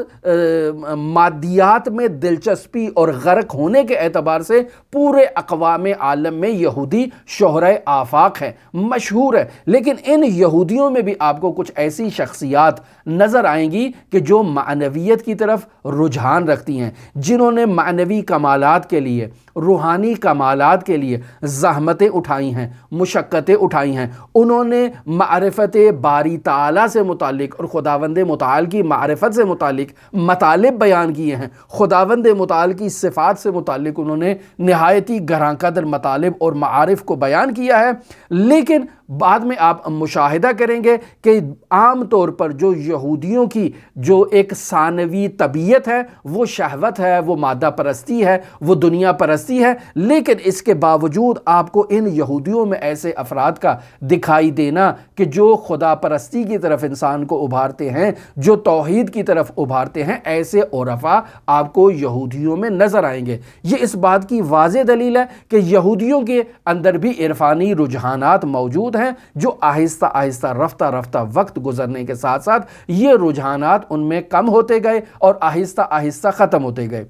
مادیات میں دلچسپی اور غرق ہونے کے اعتبار سے پورے اقوام عالم میں یہودی شہرۂ آفاق ہیں، مشہور ہے، لیکن ان یہودیوں میں بھی آپ کو کچھ ایسی شخصیات نظر آئیں گی کہ جو معنویت کی طرف رجحان رکھتی ہیں، جنہوں نے معنوی کمالات کے لیے، روحانی کمالات کے لیے زحمتیں اٹھائی ہیں، مشقتیں اٹھائی ہیں۔ انہوں نے معرفت باری تعالیٰ سے متعلق اور خداوند متعال کی معرفت سے متعلق مطالب بیان کیے ہیں، خداوند متعال کی صفات سے متعلق انہوں نے نہایتی گراں قدر مطالب اور معارف کو بیان کیا ہے۔ لیکن بعد میں آپ مشاہدہ کریں گے کہ عام طور پر جو یہودیوں کی جو ایک ثانوی طبیعت ہے، وہ شہوت ہے، وہ مادہ پرستی ہے، وہ دنیا پرستی ہے، لیکن اس کے باوجود آپ کو ان یہودیوں میں ایسے افراد کا دکھائی دینا کہ جو خدا پرستی کی طرف انسان کو ابھارتے ہیں، جو توحید کی طرف ابھارتے ہیں، ایسے عرفاء آپ کو یہودیوں میں نظر آئیں گے۔ یہ اس بات کی واضح دلیل ہے کہ یہودیوں کے اندر بھی عرفانی رجحانات موجود ہیں، جو آہستہ آہستہ رفتہ وقت گزرنے کے ساتھ ساتھ یہ رجحانات ان میں کم ہوتے گئے اور آہستہ آہستہ ختم ہوتے گئے۔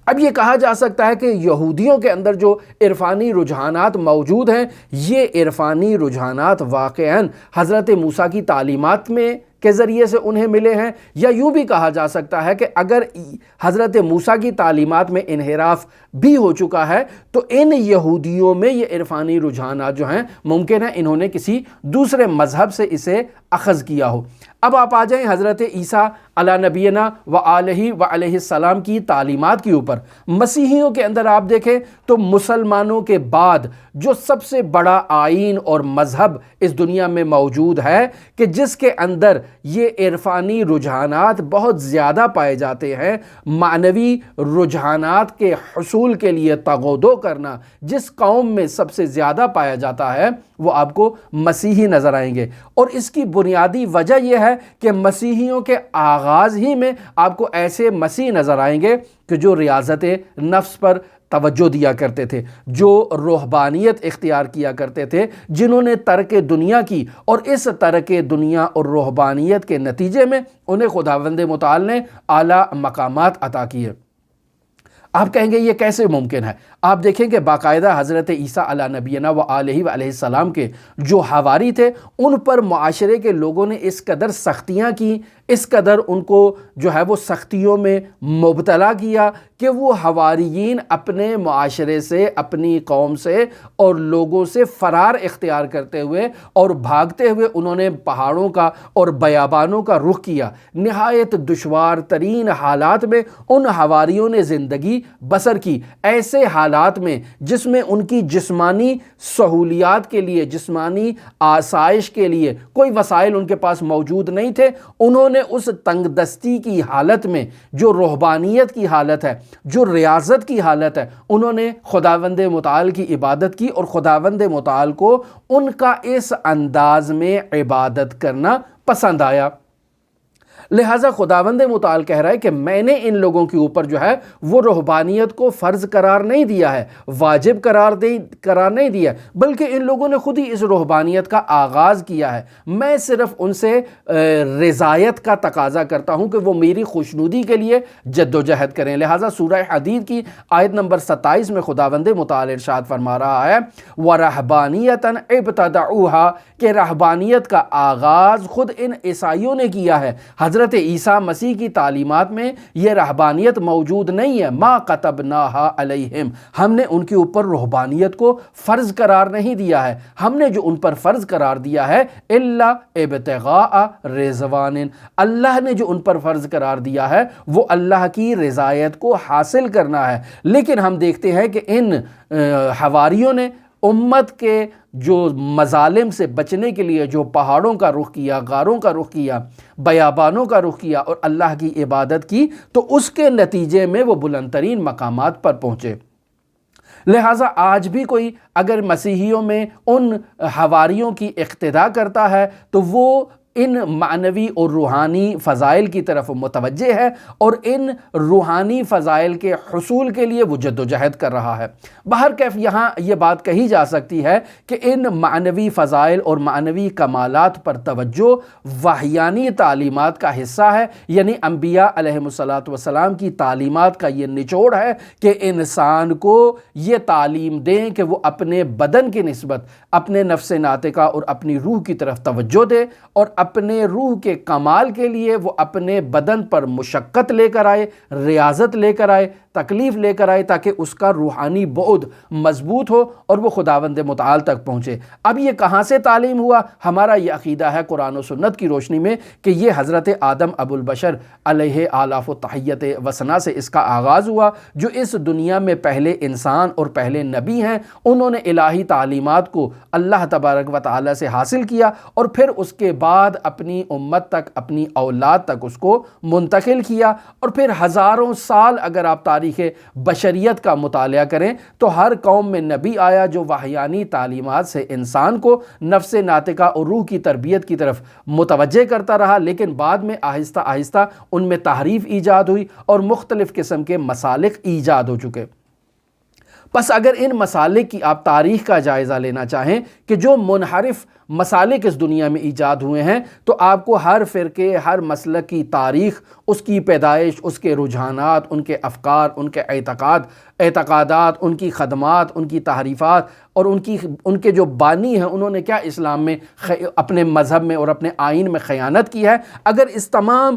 اب یہ کہا جا سکتا ہے کہ یہودیوں کے اندر جو عرفانی رجحانات موجود ہیں، یہ عرفانی رجحانات واقعاً حضرت موسیٰ کی تعلیمات میں کے ذریعے سے انہیں ملے ہیں، یا یوں بھی کہا جا سکتا ہے کہ اگر حضرت موسیٰ کی تعلیمات میں انحراف بھی ہو چکا ہے تو ان یہودیوں میں یہ عرفانی رجحانات جو ہیں ممکن ہے انہوں نے کسی دوسرے مذہب سے اسے اخذ کیا ہو۔ اب آپ آ جائیں حضرت عیسیٰ علی نبینا و آلہ و علیہ السلام کی تعلیمات کے اوپر۔ مسیحیوں کے اندر آپ دیکھیں تو مسلمانوں کے بعد جو سب سے بڑا آئین اور مذہب اس دنیا میں موجود ہے کہ جس کے اندر یہ عرفانی رجحانات بہت زیادہ پائے جاتے ہیں، معنوی رجحانات کے حصول کے لیے تغودو کرنا جس قوم میں سب سے زیادہ پایا جاتا ہے، وہ آپ کو مسیحی نظر آئیں گے۔ اور اس کی بنیادی وجہ یہ ہے کہ مسیحیوں کے آغاز ہی میں آپ کو ایسے مسیح نظر آئیں گے کہ جو ریاضت نفس پر توجہ دیا کرتے تھے، جو روحانیت اختیار کیا کرتے تھے، جنہوں نے ترک دنیا کی، اور اس ترک دنیا اور روحانیت کے نتیجے میں انہیں خداوند متعال نے اعلیٰ مقامات عطا کیے۔ آپ کہیں گے یہ کیسے ممکن ہے؟ آپ دیکھیں کہ باقاعدہ حضرت عیسیٰ علی نبینا و آلہ و علیہ السلام کے جو حواری تھے، ان پر معاشرے کے لوگوں نے اس قدر سختیاں کی، اس قدر ان کو جو ہے وہ سختیوں میں مبتلا کیا کہ وہ حواریین اپنے معاشرے سے، اپنی قوم سے اور لوگوں سے فرار اختیار کرتے ہوئے اور بھاگتے ہوئے انہوں نے پہاڑوں کا اور بیابانوں کا رخ کیا۔ نہایت دشوار ترین حالات میں ان حواریوں نے زندگی بسر کی، ایسے حالات میں جس میں ان کی جسمانی سہولیات کے لیے، جسمانی آسائش کے لیے کوئی وسائل ان کے پاس موجود نہیں تھے۔ انہوں نے اس تنگ دستی کی حالت میں، جو رہبانیت کی حالت ہے، جو ریاضت کی حالت ہے، انہوں نے خداوند متعال کی عبادت کی، اور خداوند متعال کو ان کا اس انداز میں عبادت کرنا پسند آیا۔ لہٰذا خداوند متعال کہہ رہا ہے کہ میں نے ان لوگوں کے اوپر جو ہے وہ رہبانیت کو فرض قرار نہیں دیا ہے، واجب قرار نہیں دیا، بلکہ ان لوگوں نے خود ہی اس رہبانیت کا آغاز کیا ہے۔ میں صرف ان سے رضایت کا تقاضا کرتا ہوں کہ وہ میری خوشنودی کے لیے جد و جہد کریں۔ لہٰذا سورہ حدید کی آیت نمبر 27 میں خداوند متعال ارشاد فرما رہا ہے وَرَهْبَانِيَّةً ابْتَدَعُوهَا، کہ رہبانیت کا آغاز خود ان عیسائیوں نے کیا ہے۔ حضرت عیسیٰ مسیح کی تعلیمات میں یہ رہبانیت موجود نہیں ہے۔ مَا كَتَبْنَاهَا عَلَيْهِمْ، ہم نے ان کے اوپر رہبانیت کو فرض قرار نہیں دیا ہے۔ ہم نے جو ان پر فرض قرار دیا ہے الا ابتغاء رضوان، اللہ نے جو ان پر فرض قرار دیا ہے وہ اللہ کی رضایت کو حاصل کرنا ہے۔ لیکن ہم دیکھتے ہیں کہ ان حواریوں نے امت کے جو مظالم سے بچنے کے لیے جو پہاڑوں کا رخ کیا، غاروں کا رخ کیا، بیابانوں کا رخ کیا اور اللہ کی عبادت کی، تو اس کے نتیجے میں وہ بلند ترین مقامات پر پہنچے۔ لہٰذا آج بھی کوئی اگر مسیحیوں میں ان حواریوں کی اقتداء کرتا ہے تو وہ ان معنوی اور روحانی فضائل کی طرف متوجہ ہے اور ان روحانی فضائل کے حصول کے لیے وہ جد و جہد کر رہا ہے۔ بہرکیف یہاں یہ بات کہی جا سکتی ہے کہ ان معنوی فضائل اور معنوی کمالات پر توجہ وحیانی تعلیمات کا حصہ ہے، یعنی انبیاء علیہم السلام کی تعلیمات کا یہ نچوڑ ہے کہ انسان کو یہ تعلیم دیں کہ وہ اپنے بدن کی نسبت اپنے نفس ناطقہ اور اپنی روح کی طرف توجہ دے، اور اپنے روح کے کمال کے لیے وہ اپنے بدن پر مشقت لے کر آئے، ریاضت لے کر آئے، تکلیف لے کر آئے، تاکہ اس کا روحانی بعد مضبوط ہو اور وہ خداوند متعال تک پہنچے۔ اب یہ کہاں سے تعلیم ہوا؟ ہمارا یہ عقیدہ ہے قرآن و سنت کی روشنی میں کہ یہ حضرت آدم ابو البشر علیہ آلاف و تحیت و ثنا سے اس کا آغاز ہوا، جو اس دنیا میں پہلے انسان اور پہلے نبی ہیں۔ انہوں نے الہی تعلیمات کو اللہ تبارک و تعالی سے حاصل کیا اور پھر اس کے بعد اپنی امت تک، اپنی اولاد تک اس کو منتقل کیا، اور پھر ہزاروں سال اگر آپ تاریخ بشریت کا مطالعہ کریں تو ہر قوم میں نبی آیا جو وحیانی تعلیمات سے انسان کو نفس ناطقہ اور روح کی تربیت کی طرف متوجہ کرتا رہا، لیکن بعد میں آہستہ آہستہ ان میں تحریف ایجاد ہوئی اور مختلف قسم کے مسالک ایجاد ہو چکے۔ پس اگر ان مسالک کی آپ تاریخ کا جائزہ لینا چاہیں کہ جو منحرف مسالک اس دنیا میں ایجاد ہوئے ہیں، تو آپ کو ہر فرقے، ہر مسلک کی تاریخ، اس کی پیدائش، اس کے رجحانات، ان کے افکار، ان کے اعتقادات، ان کی خدمات، ان کی تحریفات اور ان کے جو بانی ہیں انہوں نے کیا اسلام میں اپنے مذہب میں اور اپنے آئین میں خیانت کی ہے، اگر اس تمام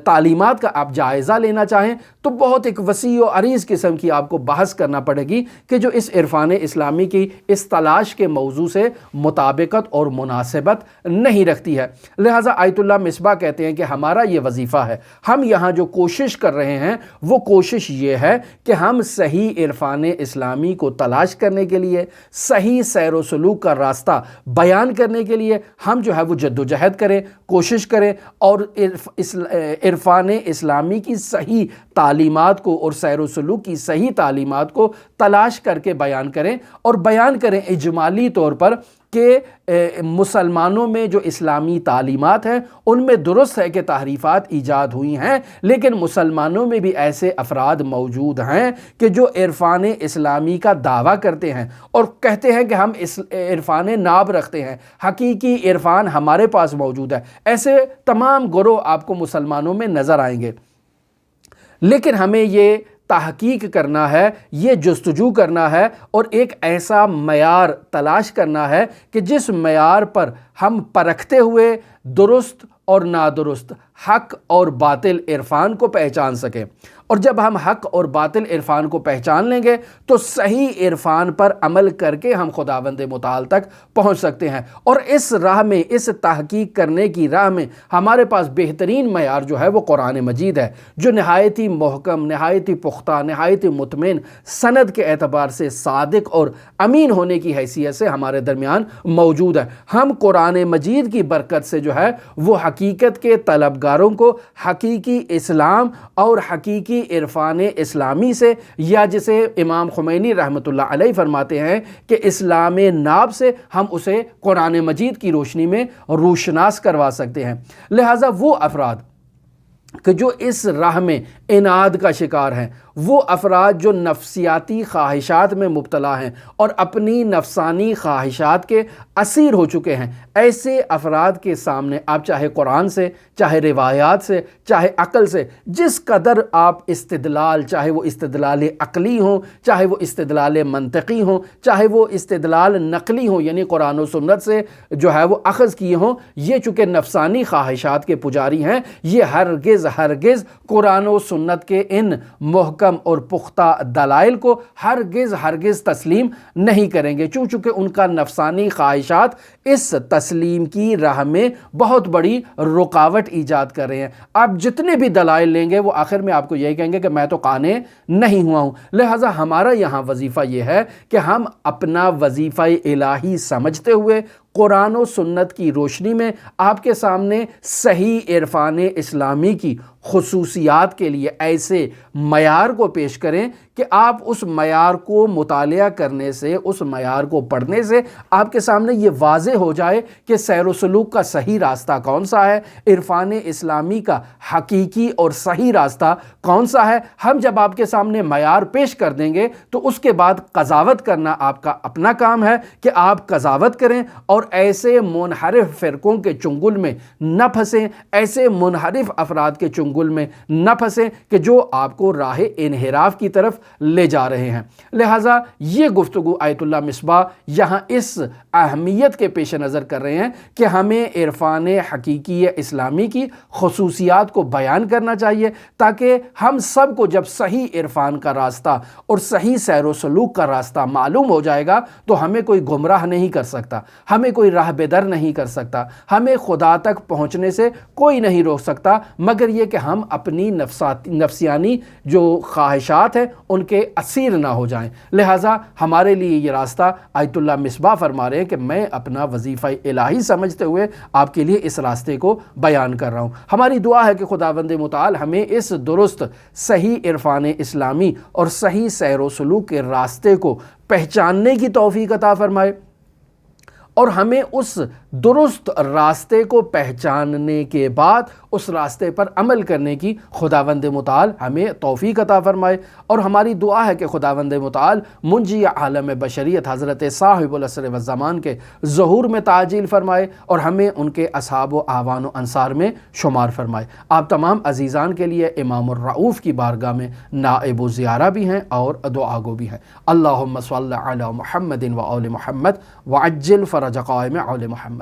تعلیمات کا آپ جائزہ لینا چاہیں تو بہت ایک وسیع و عریض قسم کی آپ کو بحث کرنا پڑے گی کہ جو اس عرفان اسلامی کی اس تلاش کے موضوع سے مطابقت اور مناسبت نہیں رکھتی ہے۔ لہٰذا آیت اللہ مصباح کہتے ہیں کہ ہمارا یہ وظیفہ ہے، ہم یہاں جو کوشش کر رہے ہیں وہ کوشش یہ ہے کہ ہم صحیح عرفان اسلامی کو تلاش کرنے کے لیے، صحیح سیر و سلوک کا راستہ بیان کرنے کے لیے ہم جو ہے وہ جد و جہد کریں، کوشش کریں اور عرفان اسلامی کی صحیح تعلیمات کو اور سیر و سلوک کی صحیح تعلیمات کو تلاش کر کے بیان کریں، اور بیان کریں اجمالی طور پر کہ مسلمانوں میں جو اسلامی تعلیمات ہیں ان میں درست ہے کہ تحریفات ایجاد ہوئی ہیں، لیکن مسلمانوں میں بھی ایسے افراد موجود ہیں کہ جو عرفان اسلامی کا دعویٰ کرتے ہیں اور کہتے ہیں کہ ہم عرفان ناب رکھتے ہیں، حقیقی عرفان ہمارے پاس موجود ہے۔ ایسے تمام گروہ آپ کو مسلمانوں میں نظر آئیں گے، لیکن ہمیں یہ تحقیق کرنا ہے، یہ جستجو کرنا ہے اور ایک ایسا معیار تلاش کرنا ہے کہ جس معیار پر ہم پرکھتے ہوئے درست اور نادرست، حق اور باطل عرفان کو پہچان سکیں۔ اور جب ہم حق اور باطل عرفان کو پہچان لیں گے تو صحیح عرفان پر عمل کر کے ہم خداوند متعال تک پہنچ سکتے ہیں، اور اس راہ میں، اس تحقیق کرنے کی راہ میں ہمارے پاس بہترین معیار جو ہے وہ قرآن مجید ہے، جو نہایت ہی محکم، نہایت ہی پختہ، نہایت ہی مطمئن، سند کے اعتبار سے صادق اور امین ہونے کی حیثیت سے ہمارے درمیان موجود ہے۔ ہم قرآن مجید کی برکت سے جو ہے وہ حقیقت کے طلبگاروں کو حقیقی اسلام اور حقیقی عرفان اسلامی سے، یا جسے امام خمینی رحمۃ اللہ علیہ فرماتے ہیں کہ اسلام ناب سے، ہم اسے قرآن مجید کی روشنی میں روشناس کروا سکتے ہیں۔ لہٰذا وہ افراد کہ جو اس راہ میں عناد کا شکار ہیں، وہ افراد جو نفسیاتی خواہشات میں مبتلا ہیں اور اپنی نفسانی خواہشات کے اسیر ہو چکے ہیں، ایسے افراد کے سامنے آپ چاہے قرآن سے، چاہے روایات سے، چاہے عقل سے، جس قدر آپ استدلال، چاہے وہ استدلال عقلی ہوں، چاہے وہ استدلال منطقی ہوں، چاہے وہ استدلال نقلی ہوں، یعنی قرآن و سنت سے جو ہے وہ اخذ کیے ہوں، یہ چونکہ نفسانی خواہشات کے پجاری ہیں، یہ ہرگز قرآن و سنت کے ان محکم اور پختہ دلائل کو ہرگز تسلیم نہیں کریں گے، چونکہ ان کا نفسانی خواہشات اس تسلیم کی راہ میں بہت بڑی رکاوٹ ایجاد کر رہے ہیں۔ آپ جتنے بھی دلائل لیں گے وہ آخر میں آپ کو یہی کہیں گے کہ میں تو قانع نہیں ہوا ہوں۔ لہٰذا ہمارا یہاں وظیفہ یہ ہے کہ ہم اپنا وظیفہ الہی سمجھتے ہوئے قرآن و سنت کی روشنی میں آپ کے سامنے صحیح عرفان اسلامی کی خصوصیات کے لیے ایسے معیار کو پیش کریں کہ آپ اس معیار کو مطالعہ کرنے سے، اس معیار کو پڑھنے سے آپ کے سامنے یہ واضح ہو جائے کہ سیر و سلوک کا صحیح راستہ کون سا ہے، عرفان اسلامی کا حقیقی اور صحیح راستہ کون سا ہے۔ ہم جب آپ کے سامنے معیار پیش کر دیں گے تو اس کے بعد قضاوت کرنا آپ کا اپنا کام ہے کہ آپ قضاوت کریں اور ایسے منحرف فرقوں کے چنگل میں نہ پھنسیں، ایسے منحرف افراد کے چنگل میں نہ پھنسیں کہ جو آپ کو راہ انحراف کی طرف لے جا رہے ہیں۔ لہٰذا یہ گفتگو آیت اللہ مصباح یہاں اس اہمیت کے پیش نظر کر رہے ہیں کہ ہمیں عرفان حقیقی اسلامی کی خصوصیات کو بیان کرنا چاہیے، تاکہ ہم سب کو جب صحیح عرفان کا راستہ اور صحیح سیر و سلوک کا راستہ معلوم ہو جائے گا تو ہمیں کوئی گمراہ نہیں کر سکتا، ہمیں کوئی راہ بدر نہیں کر سکتا، ہمیں خدا تک پہنچنے سے کوئی نہیں روک سکتا، مگر یہ کہ ہم اپنی نفسیانی جو خواہشات ہیں ان کے اسیر نہ ہو جائیں۔ لہٰذا ہمارے لیے یہ راستہ آیت اللہ مصباح فرما رہے ہیں کہ میں اپنا وظیفہ الہی سمجھتے ہوئے آپ کے لیے اس راستے کو بیان کر رہا ہوں۔ ہماری دعا ہے کہ خداوند متعال ہمیں اس درست صحیح عرفان اسلامی اور صحیح سیر و سلوک کے راستے کو پہچاننے کی توفیق عطا فرمائے، اور ہمیں اس درست راستے کو پہچاننے کے بعد اس راستے پر عمل کرنے کی خداوند متعال ہمیں توفیق عطا فرمائے۔ اور ہماری دعا ہے کہ خداوند متعال منجی عالم بشریت حضرت صاحب العصر والزمان کے ظہور میں تعجیل فرمائے اور ہمیں ان کے اصحاب و اعوان و انصار میں شمار فرمائے۔ آپ تمام عزیزان کے لیے امام الرؤوف کی بارگاہ میں نائب و زیارہ بھی ہیں اور دعا گو بھی ہیں۔ اللہم صل علی محمد و آل محمد وعجل فرج قائم آل محمد۔